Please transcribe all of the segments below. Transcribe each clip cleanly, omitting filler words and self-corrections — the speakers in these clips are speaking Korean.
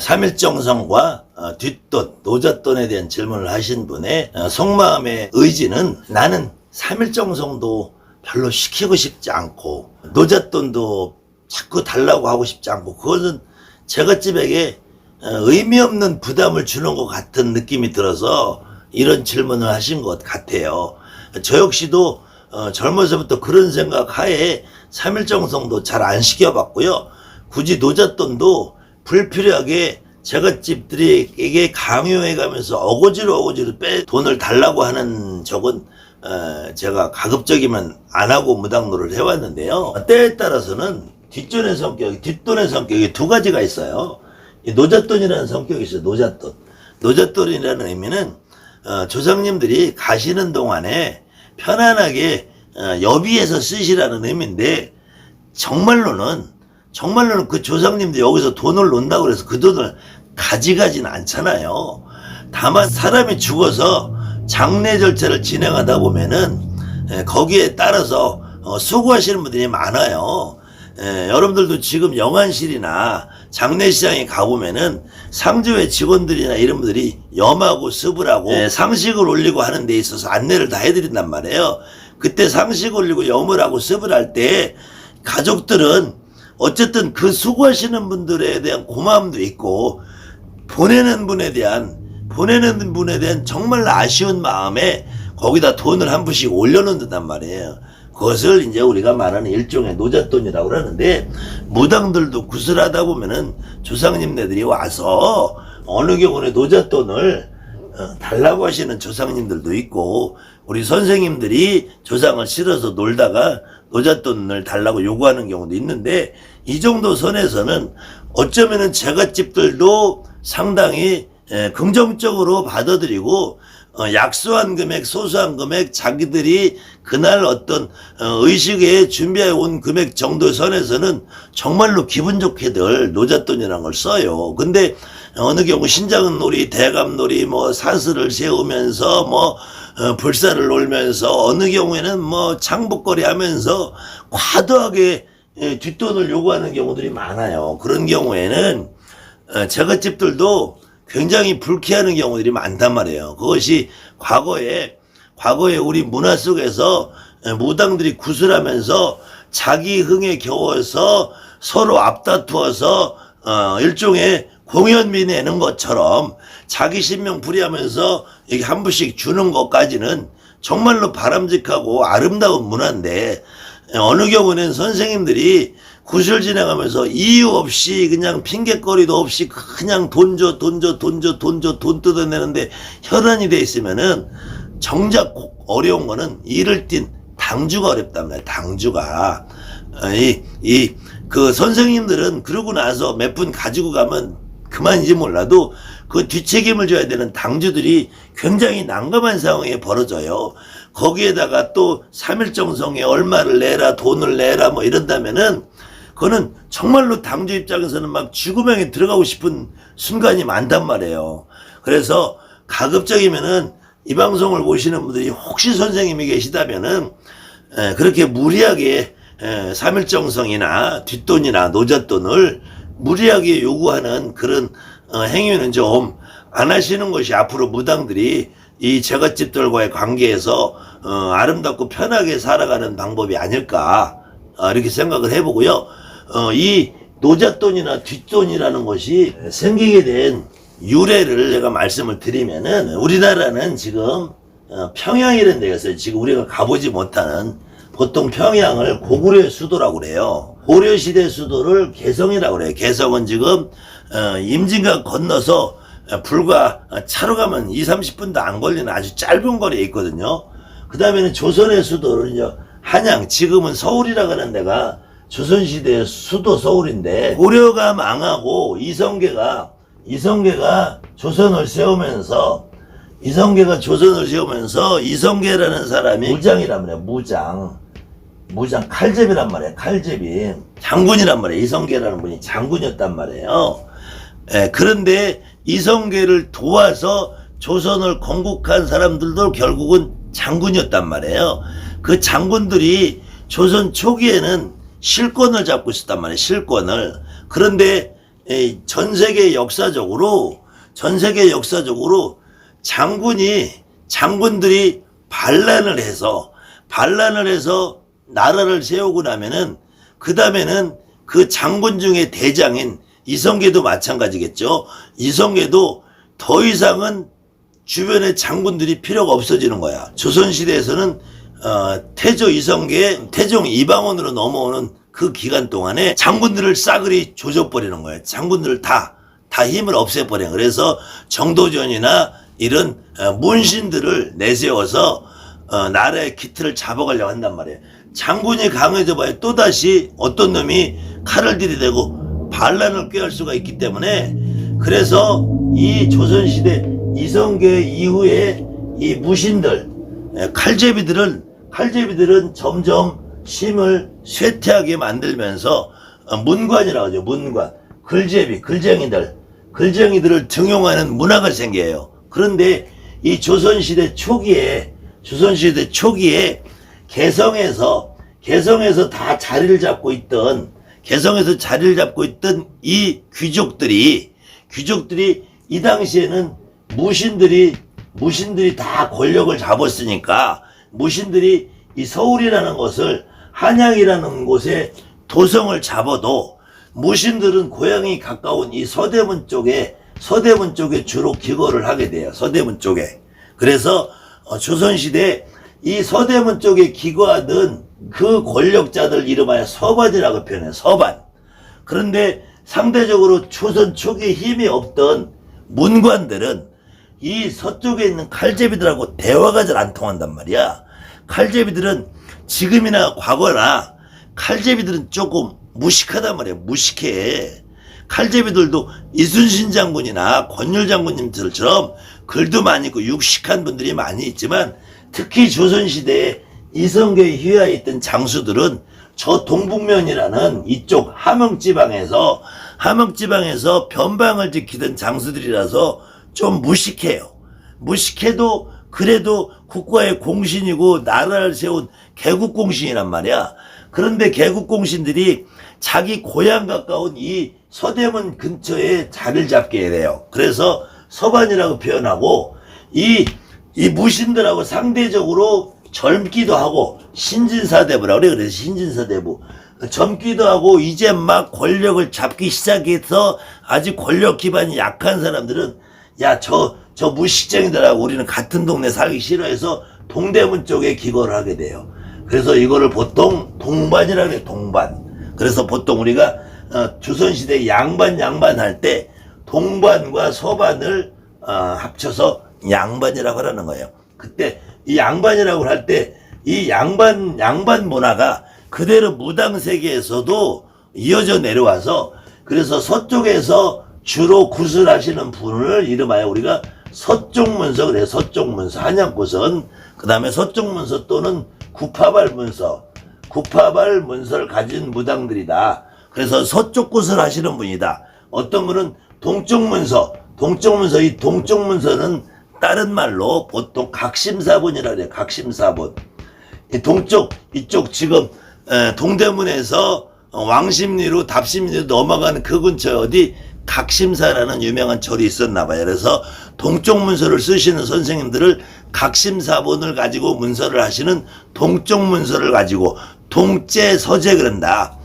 삼일정성과 뒷돈, 노잣돈에 대한 질문을 하신 분의 속마음의 의지는 나는 삼일정성도 별로 시키고 싶지 않고 노잣돈도 자꾸 달라고 하고 싶지 않고 그것은 제갓집에게 의미 없는 부담을 주는 것 같은 느낌이 들어서 이런 질문을 하신 것 같아요. 저 역시도 젊어서부터 그런 생각 하에 삼일정성도 잘 안 시켜봤고요. 굳이 노잣돈도 불필요하게 제갓집들에게 강요해가면서 어거지로 돈을 달라고 하는 적은 제가 가급적이면 안 하고 무당노를 해왔는데요. 때에 따라서는 뒷돈의 성격이 두 가지가 있어요. 이 노잣돈이라는 성격이 있어요. 노잣돈이라는 의미는 조상님들이 가시는 동안에 편안하게 여비해서 쓰시라는 의미인데 정말로는 그 조상님들이 여기서 돈을 놓는다고 해서 그 돈을 가져가지는 않잖아요. 다만 사람이 죽어서 장례 절차를 진행하다 보면은 거기에 따라서 수고하시는 분들이 많아요. 여러분들도 지금 영안실이나 장례시장에 가보면은 상주회 직원들이나 이런 분들이 염하고 스불하고 상식을 올리고 하는 데 있어서 안내를 다 해드린단 말이에요. 그때 상식 올리고 염을 하고 스불 할 때 가족들은 어쨌든 그 수고하시는 분들에 대한 고마움도 있고 보내는 분에 대한 정말 아쉬운 마음에 거기다 돈을 한 푼씩 올려놓는단 말이에요. 그것을 이제 우리가 말하는 일종의 노잣돈이라고 그러는데 무당들도 구슬하다 보면은 조상님네들이 와서 어느 경우는 노잣돈을 달라고 하시는 조상님들도 있고 우리 선생님들이 조상을 실어서 놀다가 노잣돈을 달라고 요구하는 경우도 있는데 이 정도 선에서는 어쩌면은 제갓집들도 상당히 긍정적으로 받아들이고 약소한 금액, 소소한 금액, 자기들이 그날 어떤 의식에 준비해 온 금액 정도 선에서는 정말로 기분 좋게들 노잣돈이라는 걸 써요. 근데 어느 경우 신장놀이, 대감놀이, 사슬을 세우면서 불사를 놀면서 어느 경우에는 창복거리 하면서 과도하게 뒷돈을 요구하는 경우들이 많아요. 그런 경우에는 제갓집들도 굉장히 불쾌하는 경우들이 많단 말이에요. 그것이 과거에 우리 문화 속에서 무당들이 구슬하면서 자기 흥에 겨워서 서로 앞다투어서 일종의 공연비 내는 것처럼 자기 신명 부리하면서 이렇게 한 푼씩 주는 것까지는 정말로 바람직하고 아름다운 문화인데 어느 경우는 선생님들이 구슬 진행하면서 이유 없이 그냥 핑계거리도 없이 그냥 돈 뜯어내는데 혈안이 돼 있으면은 정작 어려운 거는 이를 띤 당주가 어렵답니다. 당주가. 그 선생님들은 그러고 나서 몇 분 가지고 가면 그만인지 몰라도 그 뒷책임을 져야 되는 당주들이 굉장히 난감한 상황에 벌어져요. 거기에다가 또 삼일정성에 얼마를 내라, 돈을 내라 이런다면은 그거는 정말로 당주 입장에서는 막 쥐구멍에 들어가고 싶은 순간이 많단 말이에요. 그래서 가급적이면은 이 방송을 보시는 분들이 혹시 선생님이 계시다면은 그렇게 무리하게 삼일정성이나 뒷돈이나 노잣돈을 무리하게 요구하는 그런 행위는 좀 안 하시는 것이 앞으로 무당들이 이 제갓집들과의 관계에서 아름답고 편하게 살아가는 방법이 아닐까 이렇게 생각을 해보고요. 이 노잣돈이나 뒷돈이라는 것이 생기게 된 유래를 내가 말씀을 드리면은 우리나라는 지금 평양이라는 데가 있어요. 지금 우리가 가보지 못하는 보통 평양을 고구려의 수도라고 그래요. 고려시대 수도를 개성이라고 그래요. 개성은 지금 임진강 건너서 불과 차로 가면 20-30분도 안 걸리는 아주 짧은 거리에 있거든요. 그 다음에는 조선의 수도를 이제 한양, 지금은 서울이라고 하는 데가 조선시대의 수도 서울인데 고려가 망하고 이성계가 조선을 세우면서 이성계라는 사람이 무장이란 말이에요. 무장 칼제비란 말이에요. 칼제비 장군이란 말이에요. 이성계라는 분이 장군이었단 말이에요. 그런데 이성계를 도와서 조선을 건국한 사람들도 결국은 장군이었단 말이에요. 그 장군들이 조선 초기에는 실권을 잡고 있었단 말이에요. 실권을. 그런데 전 세계 역사적으로 장군들이 반란을 해서 나라를 세우고 나면은 그 다음에는 그 장군 중에 대장인 이성계도 마찬가지겠죠. 이성계도 더 이상은 주변에 장군들이 필요가 없어지는 거야. 조선시대에서는 태조 이성계, 태종 이방원으로 넘어오는 그 기간 동안에 장군들을 싸그리 조져버리는 거예요. 장군들을 다 힘을 없애버려. 그래서 정도전이나 이런 문신들을 내세워서 나라의 기틀을 잡아가려고 한단 말이에요. 장군이 강해져 봐야 또다시 어떤 놈이 칼을 들이대고 반란을 꾀할 수가 있기 때문에, 그래서 이 조선시대 이성계 이후에 이 무신들, 칼제비들은 점점 힘을 쇠퇴하게 만들면서 문관이라고 하죠. 문관. 글쟁이들을 등용하는 문화가 생겨요. 그런데 이 조선시대 초기에 개성에서 다 자리를 잡고 있던 이 귀족들이 이 당시에는 무신들이 다 권력을 잡았으니까, 무신들이 이 서울이라는 곳을, 한양이라는 곳에 도성을 잡아도 무신들은 고향이 가까운 이 서대문 쪽에 주로 기거를 하게 돼요. 서대문 쪽에. 그래서 조선시대 이 서대문 쪽에 기거하던 그 권력자들 이름하여 서반이라고 표현해요. 서반. 그런데 상대적으로 조선 초기에 힘이 없던 문관들은 이 서쪽에 있는 칼제비들하고 대화가 잘 안 통한단 말이야. 칼제비들은 지금이나 과거나 칼제비들은 조금 무식하단 말이야. 무식해. 칼제비들도 이순신 장군이나 권율 장군님들처럼 글도 많이 있고 육식한 분들이 많이 있지만, 특히 조선시대에 이성계 휘하에 있던 장수들은 저 동북면이라는 이쪽 함흥지방에서 변방을 지키던 장수들이라서 좀 무식해요. 무식해도 그래도 국가의 공신이고 나라를 세운 개국공신이란 말이야. 그런데 개국공신들이 자기 고향 가까운 이 서대문 근처에 자리를 잡게 돼요. 그래서 서반이라고 표현하고, 이 무신들하고 상대적으로 젊기도 하고, 신진사대부라고 그래. 그래서 신진사대부. 젊기도 하고 이제 막 권력을 잡기 시작해서 아직 권력 기반이 약한 사람들은, 야, 저 무식쟁이들하고 우리는 같은 동네 살기 싫어해서 동대문 쪽에 기거를 하게 돼요. 그래서 이거를 보통 동반이라고 해요. 동반. 그래서 보통 우리가 조선시대 양반 할 때 동반과 서반을 합쳐서 양반이라고 하라는 거예요. 그때 이 양반이라고 할 때 이 양반 문화가 그대로 무당 세계에서도 이어져 내려와서, 그래서 서쪽에서 주로 구슬하시는 분을 이름하여 우리가 서쪽문서 그래요. 서쪽문서. 한양구선. 그 다음에 서쪽문서 또는 구파발문서를 가진 무당들이다. 그래서 서쪽 구슬 하시는 분이다. 어떤 분은 동쪽문서, 이 동쪽문서는 다른 말로 보통 각심사본이라 그래요. 각심사본. 이쪽 지금 동대문에서 왕십리로 답심리로 넘어가는 그 근처에 어디 각심사라는 유명한 절이 있었나 봐요. 그래서 동쪽문서를 쓰시는 선생님들을 각심사본을 가지고 문서를 하시는 동쪽문서를 가지고 동제서제 그런다.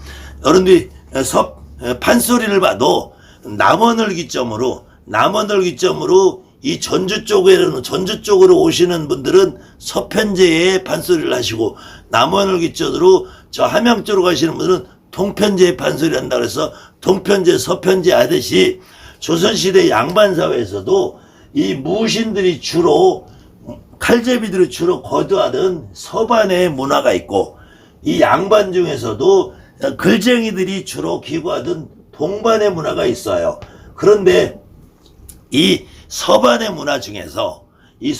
여러분들이 판소리를 봐도 남원을기점으로 이 전주 쪽으로 오시는 분들은 서편제의 판소리를 하시고, 남원을 기점으로 저 함양 쪽으로 가시는 분들은 동편제의 판소리를 한다. 그래서 동편제, 서편제 하듯이 조선시대 양반사회에서도 이 무신들이 칼제비들이 주로 거주하던 서반의 문화가 있고, 이 양반 중에서도 글쟁이들이 주로 기거하던 동반의 문화가 있어요. 그런데 이 서반의 문화 중에서 이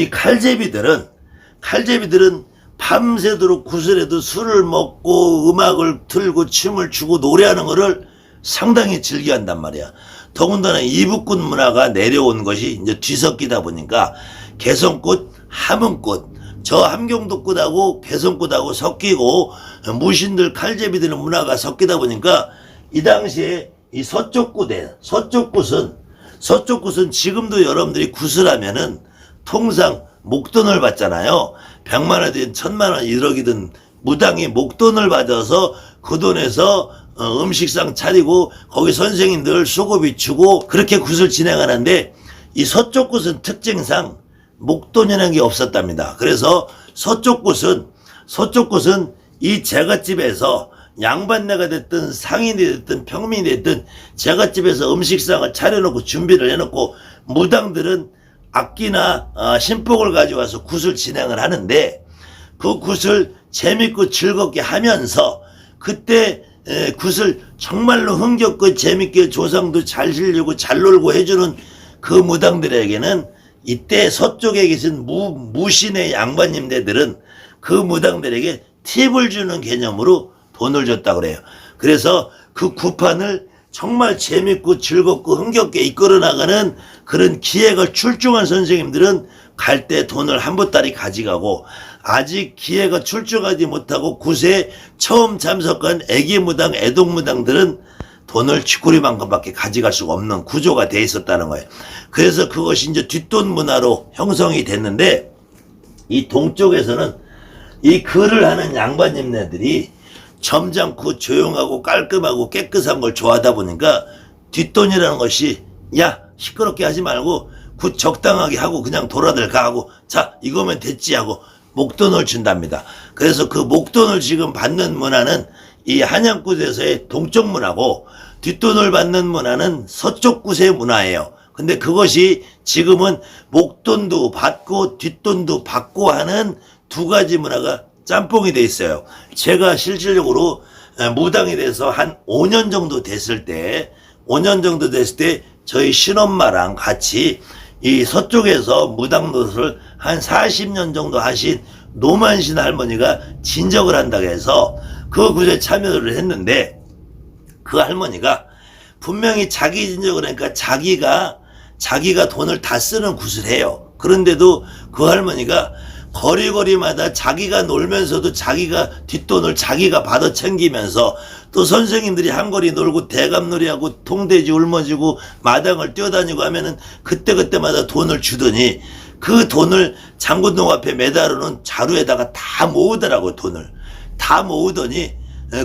칼제비들은 밤새도록 구슬에도 술을 먹고 음악을 틀고 춤을 추고 노래하는 거를 상당히 즐겨한단 말이야. 더군다나 이북군 문화가 내려온 것이 이제 뒤섞이다 보니까 개성꽃, 함흥꽃, 저 함경도꽃하고 개성꽃하고 섞이고, 무신들 칼제비들의 문화가 섞이다 보니까 이 당시에 이 서쪽굿은 지금도 여러분들이 굿을 하면은 통상 목돈을 받잖아요. 100만 원이든 1000만 원, 1억이든 무당이 목돈을 받아서 그 돈에서 음식상 차리고 거기 선생님들 수고비 주고 그렇게 굿을 진행하는데, 이 서쪽굿은 특징상 목돈이라는 게 없었답니다. 그래서 서쪽굿은 이 제갓집에서 양반네가 됐든 상인이 됐든 평민이 됐든 제갓집에서 음식상을 차려놓고 준비를 해놓고 무당들은 악기나 신복을 가져와서 굿을 진행을 하는데, 그 굿을 재밌고 즐겁게 하면서 그때 굿을 정말로 흥겹고 재밌게 조상도 잘 지르고 잘 놀고 해주는 그 무당들에게는 이때 서쪽에 계신 무신의 양반님네들은 그 무당들에게 팁을 주는 개념으로 돈을 줬다 그래요. 그래서 그 굿판을 정말 재밌고 즐겁고 흥겹게 이끌어 나가는 그런 기획을 출중한 선생님들은 갈 때 돈을 한 보따리 가져가고, 아직 기회가 출중하지 못하고 굿에 처음 참석한 애기무당, 애동무당들은 돈을 쥐꼬리만큼밖에 가져갈 수가 없는 구조가 돼 있었다는 거예요. 그래서 그것이 이제 뒷돈 문화로 형성이 됐는데, 이 동쪽에서는 이 글을 하는 양반님네들이 점잖고 조용하고 깔끔하고 깨끗한 걸 좋아하다 보니까 뒷돈이라는 것이, 야 시끄럽게 하지 말고 굿 적당하게 하고 그냥 돌아들가 하고, 자 이거면 됐지 하고 목돈을 준답니다. 그래서 그 목돈을 지금 받는 문화는 이 한양굿에서의 동쪽 문화고, 뒷돈을 받는 문화는 서쪽굿의 문화예요. 근데 그것이 지금은 목돈도 받고 뒷돈도 받고 하는 두 가지 문화가 짬뽕이 돼 있어요. 제가 실질적으로 무당이 돼서 한 5년 정도 됐을 때 저희 신엄마랑 같이 이 서쪽에서 무당 노릇을 한 40년 정도 하신 노만신 할머니가 진적을 한다고 해서 그 굿에 참여를 했는데, 그 할머니가 분명히 자기 진적을 하니까 자기가 돈을 다 쓰는 굿을 해요. 그런데도 그 할머니가 거리마다 자기가 놀면서도 자기가 뒷돈을 자기가 받아 챙기면서, 또 선생님들이 한거리 놀고 대감놀이하고 통돼지 울머지고 마당을 뛰어다니고 하면은 그때마다 돈을 주더니, 그 돈을 장군동 앞에 매달아 놓은 자루에다가 다 모으더라고. 돈을 다 모으더니,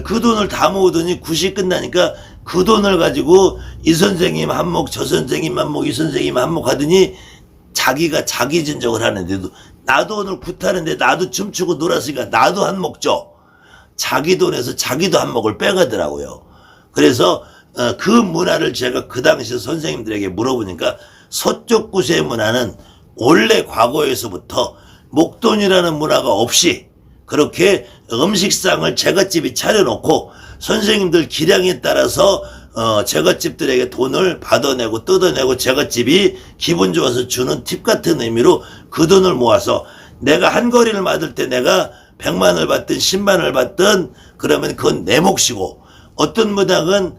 그 돈을 다 모으더니 굿이 끝나니까 그 돈을 가지고 이 선생님 한몫, 저 선생님 한몫, 이 선생님 한몫 하더니 자기가 자기 진적을 하는데도, 나도 오늘 굿하는데 나도 춤추고 놀았으니까 나도 한몫 줘. 자기 돈에서 자기도 한몫을 빼가더라고요. 그래서 그 문화를 제가 그 당시 선생님들에게 물어보니까, 서쪽 굿의 문화는 원래 과거에서부터 목돈이라는 문화가 없이 그렇게 음식상을 제갓집이 차려놓고 선생님들 기량에 따라서 제갓집들에게 돈을 받아내고 뜯어내고 제갓집이 기분 좋아서 주는 팁 같은 의미로 그 돈을 모아서, 내가 한 거리를 맞을 때 내가 100만을 받든 10만을 받든 그러면 그건 내 몫이고, 어떤 무당은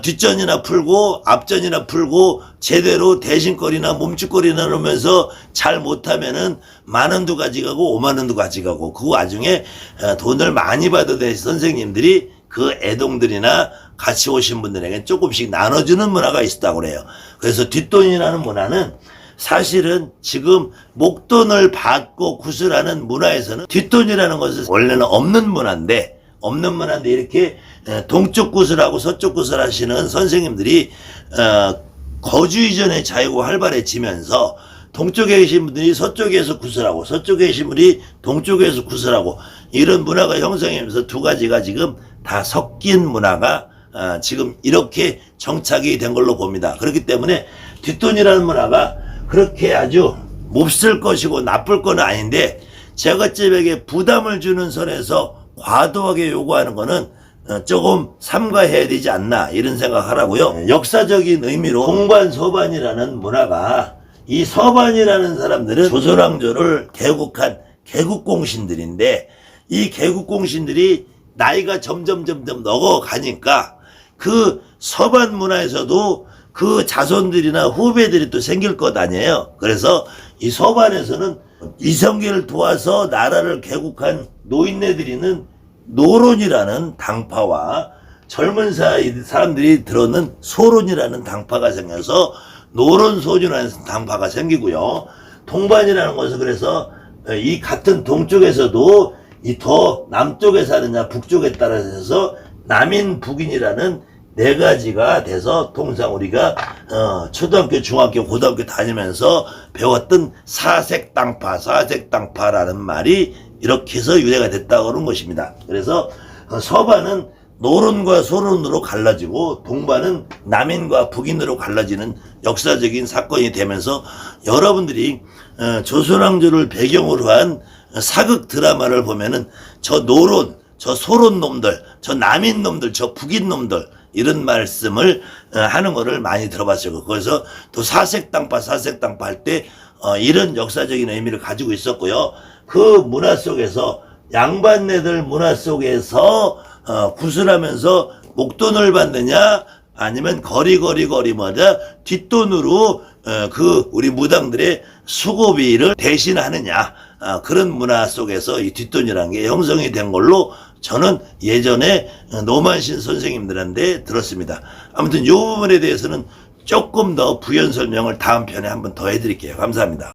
뒷전이나 풀고 앞전이나 풀고 제대로 대신거리나 몸짓거리나 놓으면서 잘 못하면은 10,000원도 가져가고 50,000원도 가져가고, 그 와중에 돈을 많이 받아낸 선생님들이 그 애동들이나 같이 오신 분들에게 조금씩 나눠주는 문화가 있었다고 그래요. 그래서 뒷돈이라는 문화는 사실은 지금 목돈을 받고 굿을 하는 문화에서는 뒷돈이라는 것은 원래는 없는 문화인데 이렇게 동쪽 굿을 하고 서쪽 굿을 하시는 선생님들이 거주 이전의 자유가 활발해지면서 동쪽에 계신 분들이 서쪽에서 굿을 하고 서쪽에 계신 분이 동쪽에서 굿을 하고, 이런 문화가 형성하면서 두 가지가 지금 다 섞인 문화가 지금 이렇게 정착이 된 걸로 봅니다. 그렇기 때문에 뒷돈이라는 문화가 그렇게 아주 몹쓸 것이고 나쁠 건 아닌데, 제갓집에게 부담을 주는 선에서 과도하게 요구하는 거는 조금 삼가해야 되지 않나, 이런 생각하라고요. 역사적인 의미로 동반서반이라는 문화가, 이 서반이라는 사람들은 조선왕조를 개국한 개국공신들인데, 이 개국공신들이 나이가 점점 늙어가니까 그 서반 문화에서도 그 자손들이나 후배들이 또 생길 것 아니에요. 그래서 이 서반에서는 이성계를 도와서 나라를 개국한 노인네들이는 노론이라는 당파와 젊은 사람들이 들어오는 소론이라는 당파가 생겨서 노론소주라는 당파가 생기고요. 동반이라는 것은 그래서 이 같은 동쪽에서도 이 더 남쪽에 사느냐 북쪽에 따라서 남인 북인이라는 네 가지가 돼서 통상 우리가 초등학교, 중학교, 고등학교 다니면서 배웠던 사색당파라는 말이 이렇게 해서 유래가 됐다고 하는 것입니다. 그래서 서반은 노론과 소론으로 갈라지고 동반은 남인과 북인으로 갈라지는 역사적인 사건이 되면서 여러분들이 조선왕조를 배경으로 한 사극 드라마를 보면은 저 노론, 저 소론 놈들, 저 남인 놈들, 저 북인 놈들 이런 말씀을 하는 거를 많이 들어봤어요. 그래서 또 사색당파 할 때 이런 역사적인 의미를 가지고 있었고요. 그 문화 속에서 양반네들 문화 속에서 구슬하면서 목돈을 받느냐 아니면 거리마다 뒷돈으로 그 우리 무당들의 수고비를 대신하느냐 그런 문화 속에서 이 뒷돈이라는 게 형성이 된 걸로 저는 예전에 노만신 선생님들한테 들었습니다. 아무튼 이 부분에 대해서는 조금 더 부연 설명을 다음 편에 한번 더 해드릴게요. 감사합니다.